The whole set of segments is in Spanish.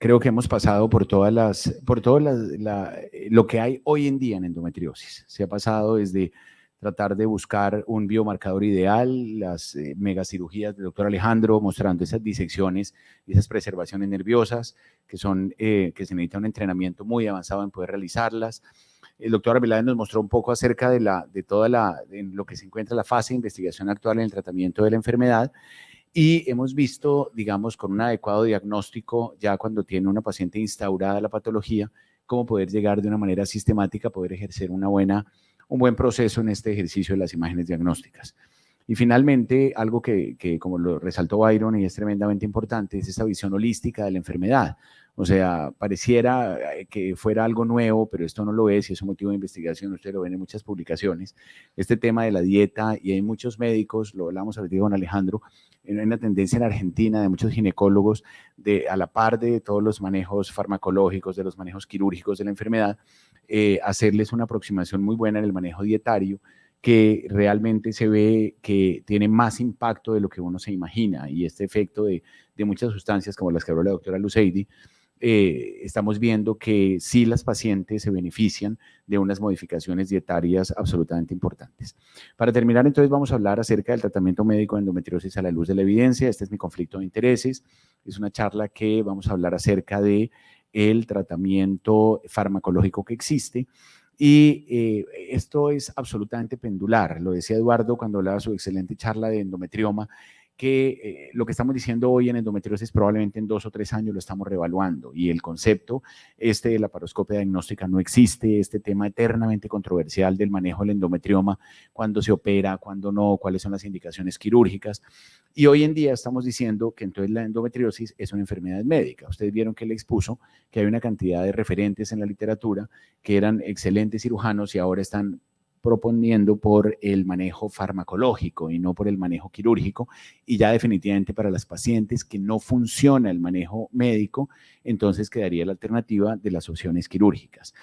creo que hemos pasado por lo que hay hoy en día en endometriosis. Se ha pasado desde tratar de buscar un biomarcador ideal, las megacirugías del doctor Alejandro mostrando esas disecciones, esas preservaciones nerviosas que se necesita un entrenamiento muy avanzado en poder realizarlas. El doctor Arbeláez nos mostró un poco acerca de lo que se encuentra la fase de investigación actual en el tratamiento de la enfermedad. Y hemos visto, digamos, con un adecuado diagnóstico, ya cuando tiene una paciente instaurada la patología, cómo poder llegar de una manera sistemática a poder ejercer un buen proceso en este ejercicio de las imágenes diagnósticas. Y finalmente, algo que como lo resaltó Byron y es tremendamente importante, es esta visión holística de la enfermedad. O sea, pareciera que fuera algo nuevo, pero esto no lo es y es un motivo de investigación, ustedes lo ven en muchas publicaciones, este tema de la dieta, y hay muchos médicos, lo hablamos ahorita con Alejandro, en una tendencia en Argentina de muchos ginecólogos, a la par de todos los manejos farmacológicos, de los manejos quirúrgicos de la enfermedad, hacerles una aproximación muy buena en el manejo dietario, que realmente se ve que tiene más impacto de lo que uno se imagina, y este efecto de muchas sustancias como las que habló la doctora Luceydi, estamos viendo que sí las pacientes se benefician de unas modificaciones dietarias absolutamente importantes. Para terminar, entonces, vamos a hablar acerca del tratamiento médico de endometriosis a la luz de la evidencia. Este es mi conflicto de intereses. Es una charla que vamos a hablar acerca de el tratamiento farmacológico que existe. Y esto es absolutamente pendular. Lo decía Eduardo cuando hablaba de su excelente charla de endometrioma, que lo que estamos diciendo hoy en endometriosis probablemente en 2 o 3 años lo estamos reevaluando, y el concepto de la laparoscopia diagnóstica no existe, este tema eternamente controversial del manejo del endometrioma, cuándo se opera, cuándo no, cuáles son las indicaciones quirúrgicas, y hoy en día estamos diciendo que entonces la endometriosis es una enfermedad médica. Ustedes vieron que le expuso que hay una cantidad de referentes en la literatura que eran excelentes cirujanos y ahora están proponiendo por el manejo farmacológico y no por el manejo quirúrgico, y ya definitivamente para las pacientes que no funciona el manejo médico, entonces quedaría la alternativa de las opciones quirúrgicas.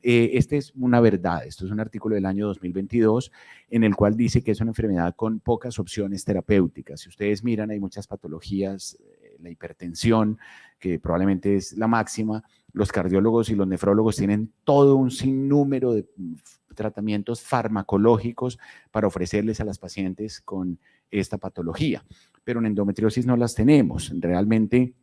Esta es una verdad, esto es un artículo del año 2022 en el cual dice que es una enfermedad con pocas opciones terapéuticas. Si ustedes miran, hay muchas patologías, la hipertensión, que probablemente es la máxima, los cardiólogos y los nefrólogos tienen todo un sinnúmero de tratamientos farmacológicos para ofrecerles a las pacientes con esta patología, pero en endometriosis no las tenemos. Realmente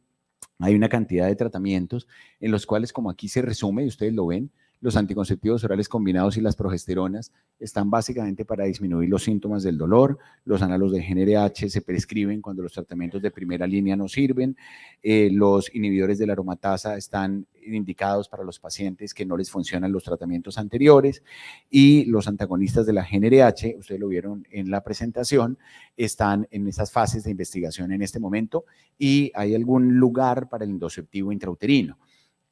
hay una cantidad de tratamientos en los cuales, como aquí se resume, y ustedes lo ven, los anticonceptivos orales combinados y las progesteronas están básicamente para disminuir los síntomas del dolor. Los análogos de GnRH se prescriben cuando los tratamientos de primera línea no sirven. Los inhibidores de la aromatasa están indicados para los pacientes que no les funcionan los tratamientos anteriores, y los antagonistas de la GnRH, ustedes lo vieron en la presentación, están en esas fases de investigación en este momento, y hay algún lugar para el endoceptivo intrauterino,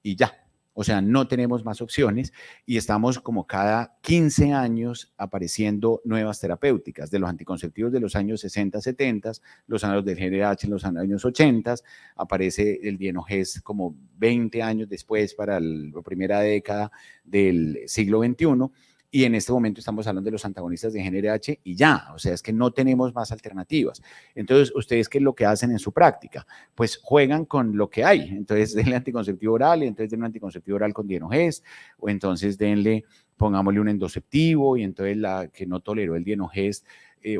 y ya. O sea, no tenemos más opciones, y estamos como cada 15 años apareciendo nuevas terapéuticas, de los anticonceptivos de los años 60, 70, los análogos del GnRH en los años 80, aparece el Dienogest como 20 años después para la primera década del siglo XXI, y en este momento estamos hablando de los antagonistas de GnRH y ya, o sea, es que no tenemos más alternativas. Entonces, ¿ustedes qué es lo que hacen en su práctica? Pues juegan con lo que hay. Entonces, denle anticonceptivo oral, y entonces denle un anticonceptivo oral con Dienogest, o entonces pongámosle un endoceptivo, y entonces la que no toleró el Dienogest,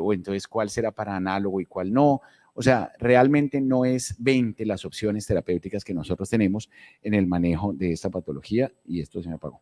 o entonces cuál será para análogo y cuál no. O sea, realmente no es 20 las opciones terapéuticas que nosotros tenemos en el manejo de esta patología, y esto se me apagó.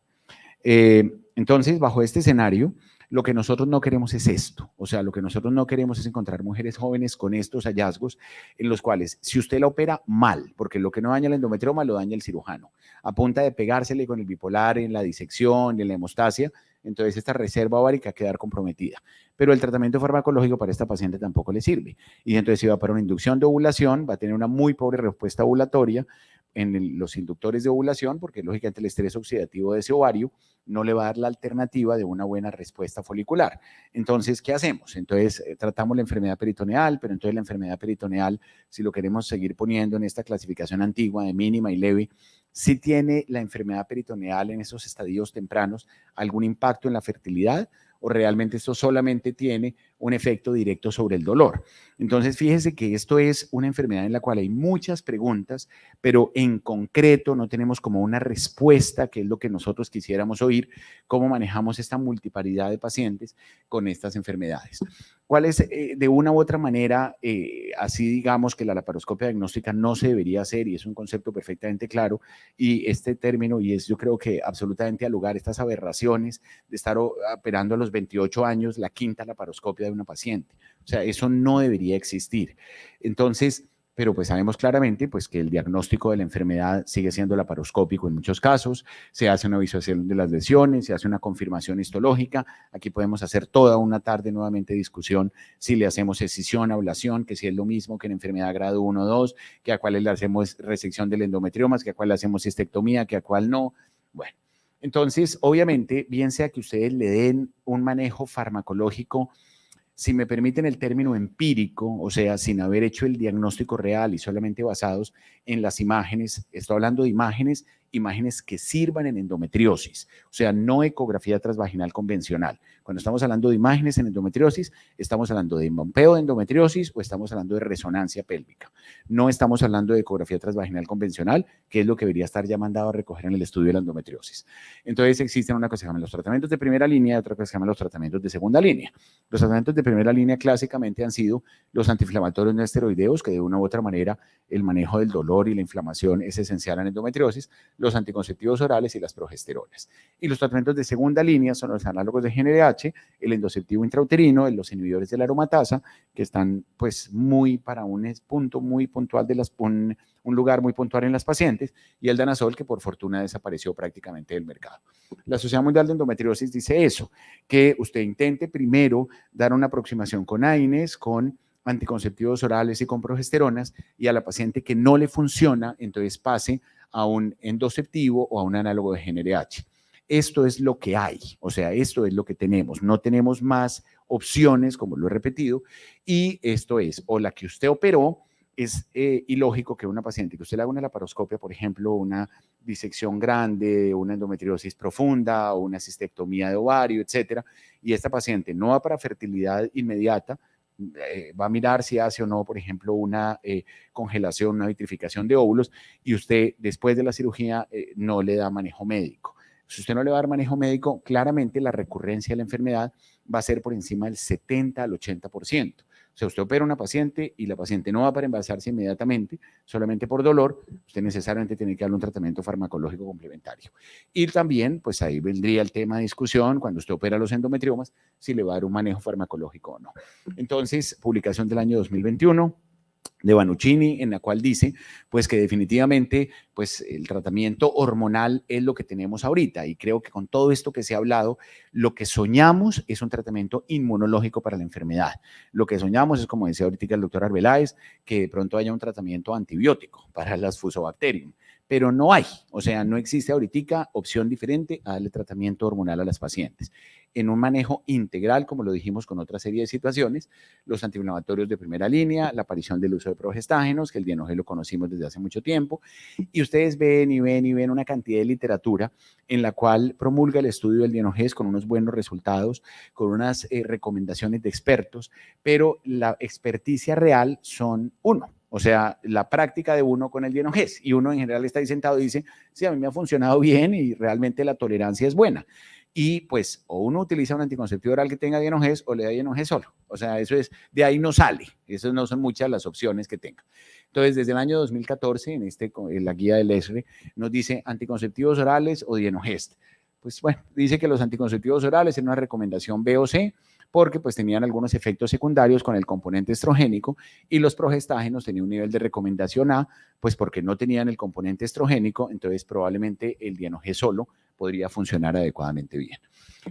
Entonces, bajo este escenario, lo que nosotros no queremos es esto. O sea, lo que nosotros no queremos es encontrar mujeres jóvenes con estos hallazgos en los cuales, si usted la opera mal, porque lo que no daña el endometrioma lo daña el cirujano, a punta de pegársele con el bipolar en la disección, en la hemostasia, entonces esta reserva ovárica va a quedar comprometida. Pero el tratamiento farmacológico para esta paciente tampoco le sirve. Y entonces, si va para una inducción de ovulación, va a tener una muy pobre respuesta ovulatoria en los inductores de ovulación, porque lógicamente el estrés oxidativo de ese ovario no le va a dar la alternativa de una buena respuesta folicular. Entonces, ¿qué hacemos? Entonces, tratamos la enfermedad peritoneal, pero entonces la enfermedad peritoneal, si lo queremos seguir poniendo en esta clasificación antigua de mínima y leve, si tiene la enfermedad peritoneal en esos estadios tempranos algún impacto en la fertilidad, o realmente esto solamente tiene un efecto directo sobre el dolor. Entonces, fíjese que esto es una enfermedad en la cual hay muchas preguntas, pero en concreto no tenemos como una respuesta, que es lo que nosotros quisiéramos oír, cómo manejamos esta multiparidad de pacientes con estas enfermedades. ¿Cuál es, de una u otra manera, así digamos que la laparoscopia diagnóstica no se debería hacer, y es un concepto perfectamente claro, y este término, y es yo creo que absolutamente al lugar, estas aberraciones de estar operando a los 28 años la quinta laparoscopia de una paciente? O sea, eso no debería existir. Entonces, pero pues sabemos claramente pues, que el diagnóstico de la enfermedad sigue siendo laparoscópico en muchos casos, se hace una visualización de las lesiones, se hace una confirmación histológica, aquí podemos hacer toda una tarde nuevamente discusión si le hacemos escisión, ablación, que si es lo mismo que en enfermedad grado 1 o 2, que a cuál le hacemos resección del endometriomas, que a cuál le hacemos cistectomía, que a cuál no. Bueno, entonces obviamente, bien sea que ustedes le den un manejo farmacológico, si me permiten el término empírico, o sea, sin haber hecho el diagnóstico real y solamente basados en las imágenes, estoy hablando de imágenes que sirvan en endometriosis, o sea, no ecografía transvaginal convencional. Cuando estamos hablando de imágenes en endometriosis, estamos hablando de bombeo de endometriosis o estamos hablando de resonancia pélvica. No estamos hablando de ecografía transvaginal convencional, que es lo que debería estar ya mandado a recoger en el estudio de la endometriosis. Entonces existen una cosa que se llaman los tratamientos de primera línea y otra cosa que se llaman los tratamientos de segunda línea. Los tratamientos de primera línea clásicamente han sido los antiinflamatorios no esteroideos, que de una u otra manera el manejo del dolor y la inflamación es esencial en endometriosis, los anticonceptivos orales y las progesteronas. Y los tratamientos de segunda línea son los análogos de GnRH, el endoceptivo intrauterino, los inhibidores de la aromatasa, que están pues muy para un punto muy puntual de un lugar muy puntual en las pacientes, y el danazol, que por fortuna desapareció prácticamente del mercado. La Sociedad Mundial de Endometriosis dice eso, que usted intente primero dar una aproximación con AINES, con anticonceptivos orales y con progesteronas, y a la paciente que no le funciona, entonces pase a un endoceptivo o a un análogo de GnRH. Esto es lo que hay, o sea, esto es lo que tenemos. No tenemos más opciones, como lo he repetido, y esto es, o la que usted operó, es ilógico que una paciente que usted le haga una laparoscopia, por ejemplo, una disección grande, una endometriosis profunda o una cistectomía de ovario, etcétera, y esta paciente no va para fertilidad inmediata, va a mirar si hace o no, por ejemplo, una congelación, una vitrificación de óvulos, y usted después de la cirugía no le da manejo médico. Si usted no le va a dar manejo médico, claramente la recurrencia de la enfermedad va a ser por encima del 70 al 80%. O sea, usted opera a una paciente y la paciente no va para embarazarse inmediatamente, solamente por dolor, usted necesariamente tiene que darle un tratamiento farmacológico complementario. Y también, pues ahí vendría el tema de discusión, cuando usted opera los endometriomas, si le va a dar un manejo farmacológico o no. Entonces, publicación del año 2021 de Banuccini, en la cual dice pues que definitivamente pues el tratamiento hormonal es lo que tenemos ahorita, y creo que con todo esto que se ha hablado, lo que soñamos es un tratamiento inmunológico para la enfermedad. Lo que soñamos es, como decía ahorita el doctor Arbeláez, que de pronto haya un tratamiento antibiótico para las Fusobacterium, pero no hay, o sea, no existe ahorita opción diferente a darle tratamiento hormonal a las pacientes. En un manejo integral, como lo dijimos con otra serie de situaciones, los antiinflamatorios de primera línea, la aparición del uso de progestágenos, que el Dienogel lo conocimos desde hace mucho tiempo, y ustedes ven y ven y ven una cantidad de literatura en la cual promulga el estudio del Dienogel con unos buenos resultados, con unas recomendaciones de expertos, pero la experticia real son uno. O sea, la práctica de uno con el Dienogel, y uno en general está ahí sentado y dice, sí, a mí me ha funcionado bien y realmente la tolerancia es buena. Y pues o uno utiliza un anticonceptivo oral que tenga Dienogel o le da Dienogel solo. O sea, eso es, de ahí no sale. Esas no son muchas las opciones que tenga. Entonces, desde el año 2014, en la guía del ESRE, nos dice anticonceptivos orales o Dienogest. Pues bueno, dice que los anticonceptivos orales en una recomendación B o C, porque pues tenían algunos efectos secundarios con el componente estrogénico, y los progestágenos tenían un nivel de recomendación A, pues porque no tenían el componente estrogénico, entonces probablemente el Dienogel solo podría funcionar adecuadamente bien.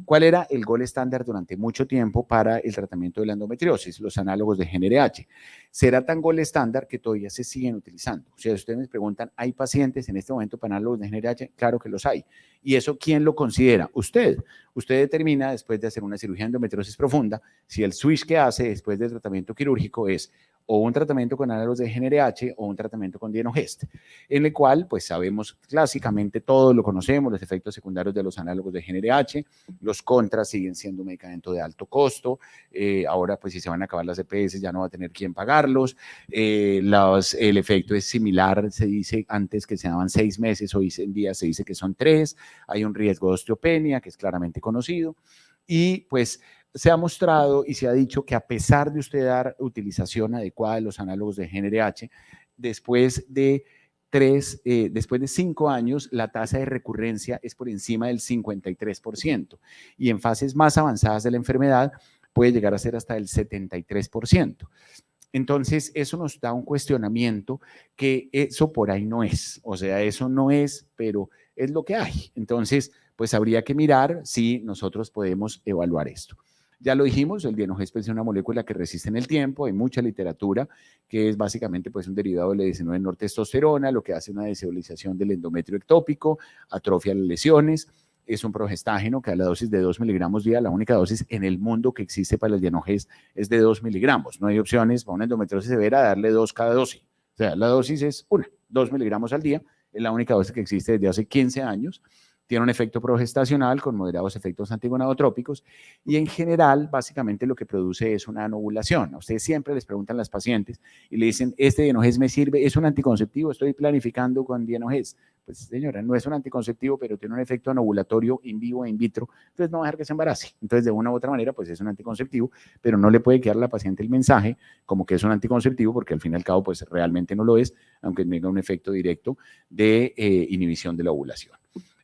¿Cuál era el gol estándar durante mucho tiempo para el tratamiento de la endometriosis? Los análogos de GnRH. Será tan gol estándar que todavía se siguen utilizando. O sea, si ustedes me preguntan, ¿hay pacientes en este momento para análogos de GnRH? Claro que los hay. ¿Y eso quién lo considera? Usted. Usted determina, después de hacer una cirugía de endometriosis profunda, si el switch que hace después del tratamiento quirúrgico es o un tratamiento con análogos de GnRH o un tratamiento con Dienogest, en el cual pues sabemos clásicamente, todos lo conocemos, los efectos secundarios de los análogos de GnRH, los contras siguen siendo un medicamento de alto costo, ahora pues si se van a acabar las EPS ya no va a tener quien pagarlos, el efecto es similar, se dice antes que se daban 6 meses, hoy en día se dice que son 3, hay un riesgo de osteopenia que es claramente conocido y pues se ha mostrado y se ha dicho que a pesar de usted dar utilización adecuada de los análogos de GnRH, después de 5 años, la tasa de recurrencia es por encima del 53% y en fases más avanzadas de la enfermedad puede llegar a ser hasta el 73%. Entonces, eso nos da un cuestionamiento que eso por ahí no es, o sea, eso no es, pero es lo que hay. Entonces, pues habría que mirar si nosotros podemos evaluar esto. Ya lo dijimos, el Dienogest es una molécula que resiste en el tiempo, hay mucha literatura que es básicamente pues un derivado del L19-nortestosterona, lo que hace una desegalización del endometrio ectópico, atrofia las lesiones, es un progestágeno que a la dosis de 2 miligramos día, la única dosis en el mundo que existe para el Dienogest es de 2 miligramos, no hay opciones para una endometriosis severa darle 2 cada dosis, o sea, la dosis es 2 miligramos al día, es la única dosis que existe desde hace 15 años, tiene un efecto progestacional con moderados efectos antigonadotrópicos y en general básicamente lo que produce es una anovulación. A ustedes siempre les preguntan a las pacientes y le dicen, ¿este Dienogest me sirve? ¿Es un anticonceptivo? Estoy planificando con Dienogest. Pues señora, no es un anticonceptivo, pero tiene un efecto anovulatorio in vivo e in vitro, entonces no va a dejar que se embarace. Entonces de una u otra manera pues es un anticonceptivo, pero no le puede quedar a la paciente el mensaje como que es un anticonceptivo porque al fin y al cabo pues realmente no lo es, aunque tenga un efecto directo de inhibición de la ovulación.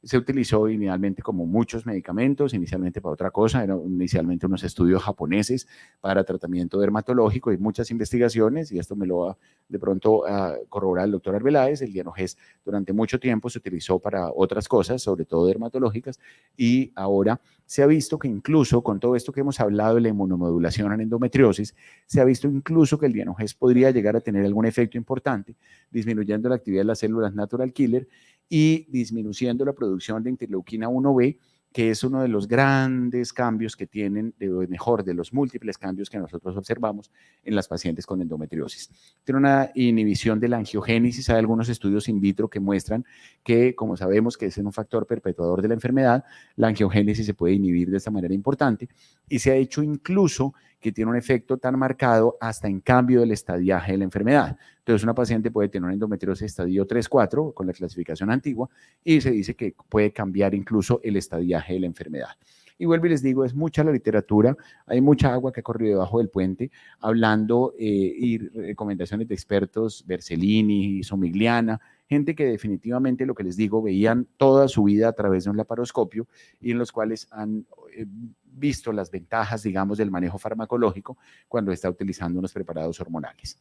Se utilizó inicialmente como muchos medicamentos, inicialmente para otra cosa, eran inicialmente unos estudios japoneses para tratamiento dermatológico y muchas investigaciones, y esto me lo va de pronto a corroborar el doctor Arbeláez. El Dienogest durante mucho tiempo se utilizó para otras cosas, sobre todo dermatológicas, y ahora se ha visto que incluso con todo esto que hemos hablado de la inmunomodulación en endometriosis, se ha visto incluso que el Dienogest podría llegar a tener algún efecto importante, disminuyendo la actividad de las células natural killer y disminuyendo la producción de interleuquina 1B, que es uno de los grandes cambios que tienen, de los múltiples cambios que nosotros observamos en las pacientes con endometriosis. Tiene una inhibición de la angiogénesis, hay algunos estudios in vitro que muestran que, como sabemos que es un factor perpetuador de la enfermedad, la angiogénesis se puede inhibir de esta manera importante y se ha hecho incluso que tiene un efecto tan marcado hasta en cambio del estadiaje de la enfermedad. Entonces, una paciente puede tener una endometriosis estadio 3-4 con la clasificación antigua y se dice que puede cambiar incluso el estadiaje de la enfermedad. Y vuelvo y les digo, es mucha la literatura, hay mucha agua que ha corrido debajo del puente, hablando y recomendaciones de expertos, Bersellini, Somigliana, gente que definitivamente, lo que les digo, veían toda su vida a través de un laparoscopio y en los cuales han visto las ventajas, digamos, del manejo farmacológico cuando está utilizando unos preparados hormonales.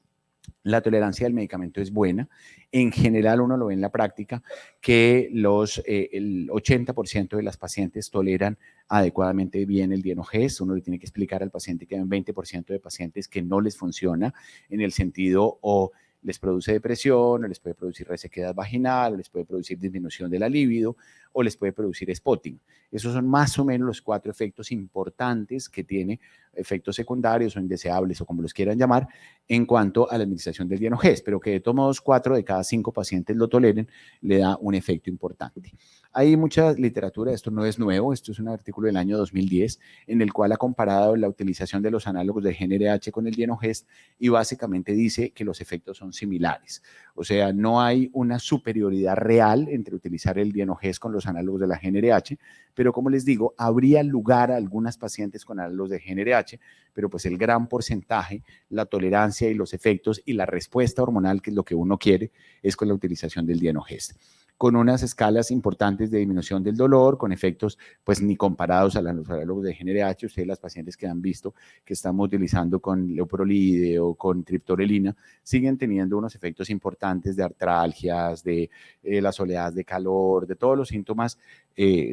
La tolerancia al medicamento es buena. En general, uno lo ve en la práctica, que el 80% de las pacientes toleran adecuadamente bien el Dienogest. Uno le tiene que explicar al paciente que hay un 20% de pacientes que no les funciona en el sentido o les produce depresión, o les puede producir resequedad vaginal, o les puede producir disminución de la libido, o les puede producir spotting. Esos son más o menos los 4 efectos importantes que tiene, efectos secundarios o indeseables, o como los quieran llamar, en cuanto a la administración del Dienogest, pero que de todos modos 4 de cada 5 pacientes lo toleren, le da un efecto importante. Hay mucha literatura, esto no es nuevo, esto es un artículo del año 2010, en el cual ha comparado la utilización de los análogos de GnRH con el Dienogest y básicamente dice que los efectos son similares. O sea, no hay una superioridad real entre utilizar el Dienogest con los análogos de la GnRH, pero como les digo, habría lugar a algunas pacientes con análogos de GnRH, pero pues el gran porcentaje, la tolerancia y los efectos y la respuesta hormonal, que es lo que uno quiere, es con la utilización del Dienogest, con unas escalas importantes de disminución del dolor, con efectos pues ni comparados a los análogos de GnRH. Ustedes, las pacientes que han visto que estamos utilizando con Leuprolide o con triptorelina, siguen teniendo unos efectos importantes de artralgias, de las oleadas de calor, de todos los síntomas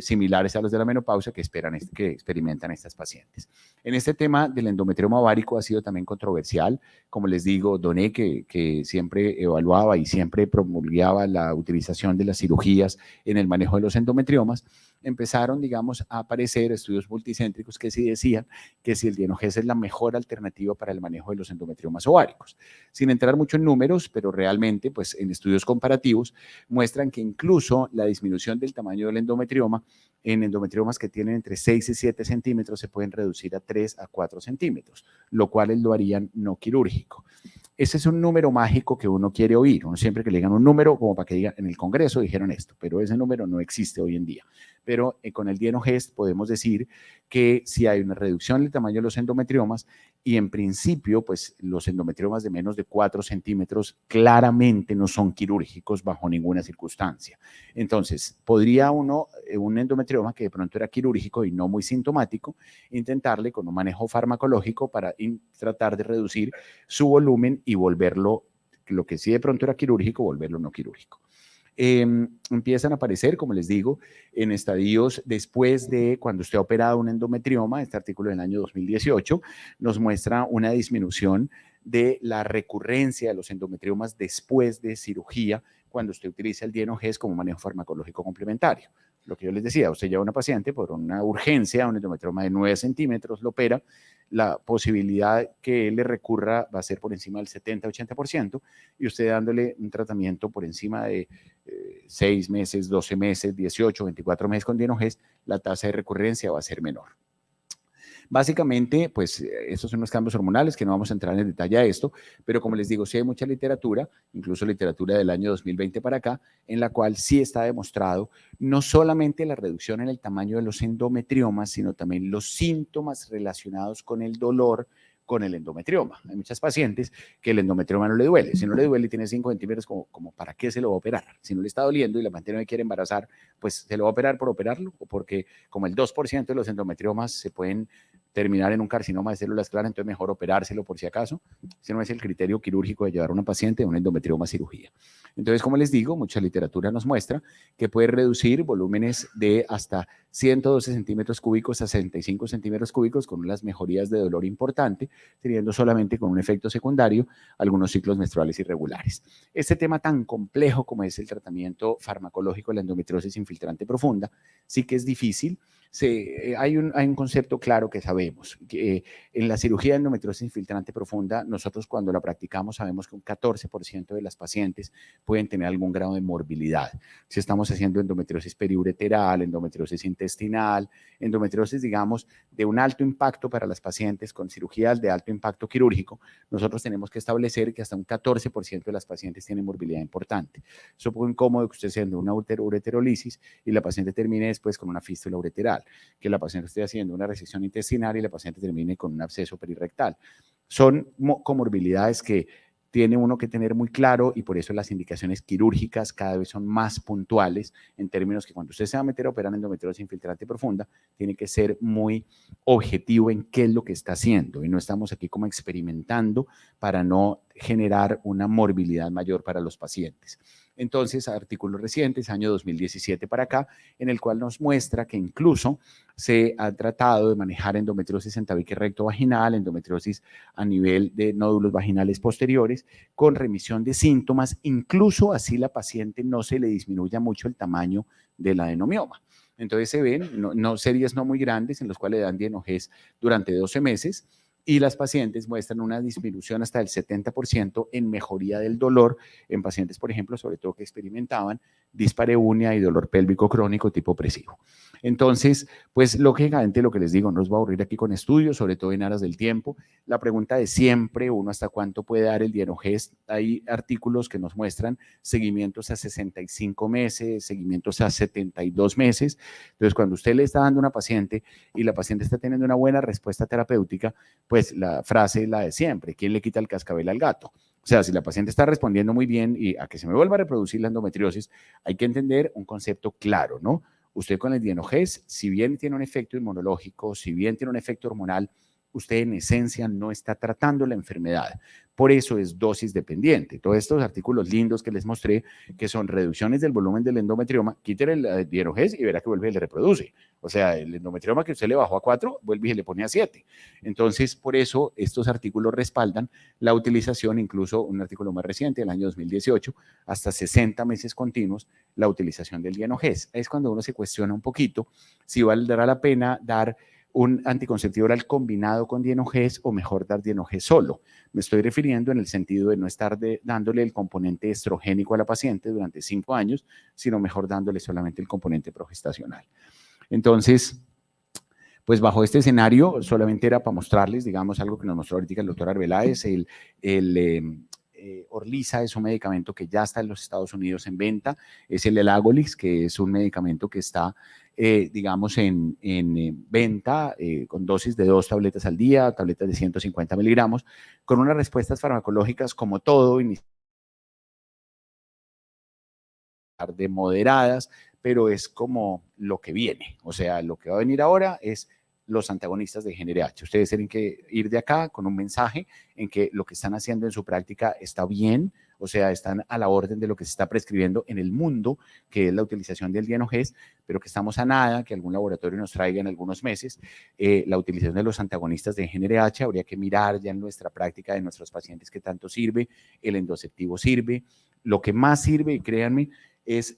similares a los de la menopausia que experimentan estas pacientes. En este tema del endometrioma ovárico ha sido también controversial. Como les digo, Doné, que siempre evaluaba y siempre promulgaba la utilización de las cirugías en el manejo de los endometriomas, empezaron, digamos, a aparecer estudios multicéntricos que sí decían que si el dienogés es la mejor alternativa para el manejo de los endometriomas ováricos. Sin entrar mucho en números, pero realmente, pues en estudios comparativos, muestran que incluso la disminución del tamaño del endometrioma en endometriomas que tienen entre 6 y 7 centímetros se pueden reducir a 3 a 4 centímetros, lo cual lo harían no quirúrgico. Ese es un número mágico que uno quiere oír. Uno siempre que le digan un número, como para que digan, en el Congreso dijeron esto, pero ese número no existe hoy en día. Pero con el dienogest podemos decir que si hay una reducción del tamaño de los endometriomas y en principio, pues los endometriomas de menos de 4 centímetros claramente no son quirúrgicos bajo ninguna circunstancia. Entonces, podría uno, un endometrioma que de pronto era quirúrgico y no muy sintomático, intentarle con un manejo farmacológico para tratar de reducir su volumen y volverlo, lo que sí de pronto era quirúrgico, volverlo no quirúrgico. Empiezan a aparecer, como les digo, en estadios después de cuando usted ha operado un endometrioma. Este artículo del año 2018 nos muestra una disminución de la recurrencia de los endometriomas después de cirugía cuando usted utiliza el dienogés como manejo farmacológico complementario. Lo que yo les decía, usted lleva a una paciente por una urgencia, un endometrioma de 9 centímetros, lo opera, la posibilidad que él le recurra va a ser por encima del 70-80%, y usted dándole un tratamiento por encima de 6 meses, 12 meses, 18, 24 meses con dienogés, la tasa de recurrencia va a ser menor. Básicamente, pues estos son los cambios hormonales, que no vamos a entrar en detalle a esto, pero como les digo, sí hay mucha literatura, incluso literatura del año 2020 para acá, en la cual sí está demostrado no solamente la reducción en el tamaño de los endometriomas, sino también los síntomas relacionados con el dolor con el endometrioma. Hay muchas pacientes que el endometrioma no le duele. Si no le duele y tiene 5 centímetros, como ¿para qué se lo va a operar? Si no le está doliendo y la paciente no le quiere embarazar, pues se lo va a operar por operarlo, o porque como el 2% de los endometriomas se pueden terminar en un carcinoma de células claras, entonces mejor operárselo por si acaso. Ese no es el criterio quirúrgico de llevar a una paciente a una endometrioma cirugía. Entonces, como les digo, mucha literatura nos muestra que puede reducir volúmenes de hasta 112 centímetros cúbicos a 65 centímetros cúbicos con unas mejorías de dolor importante, teniendo solamente con un efecto secundario algunos ciclos menstruales irregulares. Este tema tan complejo como es el tratamiento farmacológico de la endometriosis infiltrante profunda, sí que es difícil. Hay un concepto claro que sabemos, que en la cirugía de endometriosis infiltrante profunda, nosotros cuando la practicamos sabemos que un 14% de las pacientes pueden tener algún grado de morbilidad. Si estamos haciendo endometriosis periureteral, endometriosis intestinal, endometriosis, digamos, de un alto impacto para las pacientes con cirugías de alto impacto quirúrgico, nosotros tenemos que establecer que hasta un 14% de las pacientes tienen morbilidad importante. Eso es muy incómodo que usted haciendo una ureterolisis y la paciente termine después con una fístula ureteral, que la paciente esté haciendo una resección intestinal y la paciente termine con un absceso perirectal. Son comorbilidades que tiene uno que tener muy claro, y por eso las indicaciones quirúrgicas cada vez son más puntuales en términos que cuando usted se va a meter a operar en endometriosis infiltrante profunda, tiene que ser muy objetivo en qué es lo que está haciendo, y no estamos aquí como experimentando para no generar una morbilidad mayor para los pacientes. Entonces, artículos recientes, año 2017 para acá, en el cual nos muestra que incluso se ha tratado de manejar endometriosis en tabique recto vaginal, endometriosis a nivel de nódulos vaginales posteriores, con remisión de síntomas, incluso así la paciente no se le disminuya mucho el tamaño del adenomioma. Entonces se ven series no muy grandes en los cuales le dan dienogés durante 12 meses, y las pacientes muestran una disminución hasta del 70% en mejoría del dolor en pacientes, por ejemplo, sobre todo que experimentaban dispareunia y dolor pélvico crónico tipo opresivo. Entonces, pues lógicamente lo que les digo, no os va a aburrir aquí con estudios, sobre todo en aras del tiempo. La pregunta de siempre, uno hasta cuánto puede dar el dienogés. Hay artículos que nos muestran seguimientos a 65 meses, seguimientos a 72 meses. Entonces, cuando usted le está dando a una paciente y la paciente está teniendo una buena respuesta terapéutica, pues la frase es la de siempre: ¿quién le quita el cascabel al gato? O sea, si la paciente está respondiendo muy bien y a que se me vuelva a reproducir la endometriosis, hay que entender un concepto claro, ¿no? Usted con el dienogés, si bien tiene un efecto inmunológico, si bien tiene un efecto hormonal, usted en esencia no está tratando la enfermedad. Por eso es dosis dependiente. Todos estos artículos lindos que les mostré, que son reducciones del volumen del endometrioma, quítale el dienogés y verá que vuelve y le reproduce. O sea, el endometrioma que usted le bajó a 4, vuelve y se le pone a 7. Entonces, por eso estos artículos respaldan la utilización, incluso un artículo más reciente, del año 2018, hasta 60 meses continuos, la utilización del dienogés. Es cuando uno se cuestiona un poquito si valdrá la pena dar un anticonceptivo oral combinado con dienogés o mejor dar dienogés solo. Me estoy refiriendo en el sentido de no estar dándole el componente estrogénico a la paciente durante 5 años, sino mejor dándole solamente el componente progestacional. Entonces, pues bajo este escenario, solamente era para mostrarles, digamos, algo que nos mostró ahorita el doctor Arbeláez, Orlisa es un medicamento que ya está en los Estados Unidos en venta, es el Elagolix, que es un medicamento que está, digamos, en venta con dosis de 2 tabletas al día, tabletas de 150 miligramos, con unas respuestas farmacológicas como todo, de moderadas, pero es como lo que viene, o sea, lo que va a venir ahora es los antagonistas de GnRH. Ustedes tienen que ir de acá con un mensaje en que lo que están haciendo en su práctica está bien, o sea, están a la orden de lo que se está prescribiendo en el mundo, que es la utilización del dienogés, pero que estamos a nada, que algún laboratorio nos traiga en algunos meses la utilización de los antagonistas de GnRH. Habría que mirar ya en nuestra práctica de nuestros pacientes qué tanto sirve, el endoceptivo sirve, lo que más sirve, y créanme, es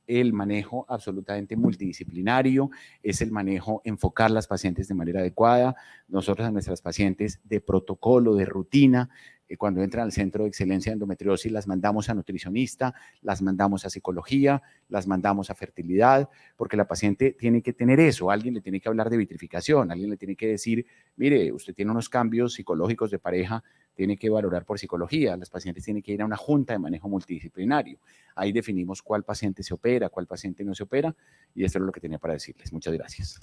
el manejo absolutamente multidisciplinario, es el manejo, enfocar las pacientes de manera adecuada. Nosotros a nuestras pacientes de protocolo, de rutina, cuando entran al Centro de Excelencia de Endometriosis, las mandamos a nutricionista, las mandamos a psicología, las mandamos a fertilidad, porque la paciente tiene que tener eso, alguien le tiene que hablar de vitrificación, alguien le tiene que decir, mire, usted tiene unos cambios psicológicos de pareja, tiene que valorar por psicología, las pacientes tienen que ir a una junta de manejo multidisciplinario. Ahí definimos cuál paciente se opera, cuál paciente no se opera, y esto es lo que tenía para decirles. Muchas gracias.